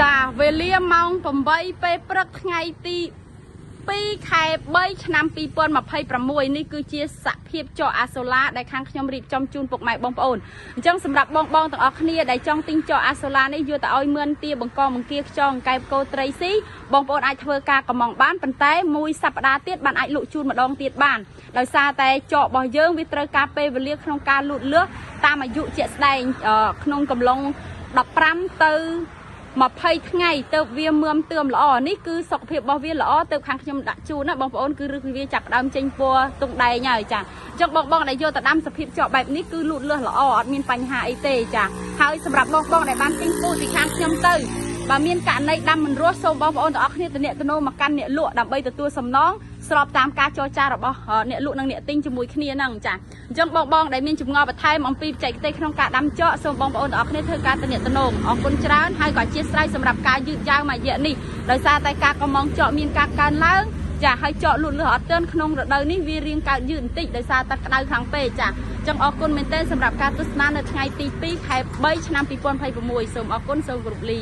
ចាវេលាម៉ោង8ពេលព្រឹកថ្ងៃទី2ខែ3ឆ្នាំ2026នេះគឺជាសភាពចកអាសូឡាដែលខាងខ្ញុំរៀបចំជូនពុកម៉ែបងប្អូនអញ្ចឹងសម្រាប់បងទាំងអស់គ្នាដែលចង់ទិញចកអាសូឡានេះយកទៅឲ្យមឿនទាបង្កបង្គាខ្យងកែបកោត្រីស៊ីបងប្អូនអាចធ្វើការកម្មងបានប៉ុន្តែមួយសប្តាហ៍ទៀតបានអាចលក់ជូនម្ដងទៀតបានដោយសារតែចករបស់យើងវាត្រូវការពេលវេលាក្នុងការលូតលាស់តាមអាយុជាក់ស្ដែងក្នុងកំឡុង15ទៅ20ថ្ងៃទៅវាមឿមទឿមល្អនេះគឺសុខភាពរបស់វាល្អទៅខាងខ្ញុំដាក់ជូនណាបងប្អូនគឺឬវាចាប់ដើមចេញពណ៌ទុងដែងហើយចាអញ្ចឹងបងដែលយកទៅដាំសភាពចកបែបនេះគឺលូតលាស់ល្អអត់មានបញ្ហាអីទេចាហើយសម្រាប់បងដែលបានទិញពូជពីខាងខ្ញុំទៅបើមានករណីដាំមិនរស់សូមបងប្អូនទាំងអស់គ្នាទៅអ្នកទៅនោមកកាន់អ្នកលក់ដើម្បីទទួលសំណងស្របតាមការចរចារបស់អ្នកលក់និងអ្នកទិញជាមួយគ្នាហ្នឹងចាអញ្ចឹងបងដែលមានចម្ងល់បន្ថែមអំពីបច្ចេកទេសក្នុងការដាំចកសូមបងប្អូនទាំងអស់គ្នាធ្វើការទៅអ្នកទៅនោអរគុណច្រើនហើយក៏អធិស្ឋានសម្រាប់ការយឺតយ៉ាវមួយរយៈនេះដោយសារតែការកំងចកមានការកើនឡើងចាហើយចកលូតលាស់អត់ទាន់ក្នុងរដូវនេះវារៀងកើតយឺតបន្តិចដោយសារតែក្តៅខ្លាំងពេកចាអញ្ចឹងអរគុណមែនទែនសម្រាប់ការទស្សនានៅថ្ងៃទី2ខែ3ឆ្នាំ2026សូមអរគុណសូមគោរពលា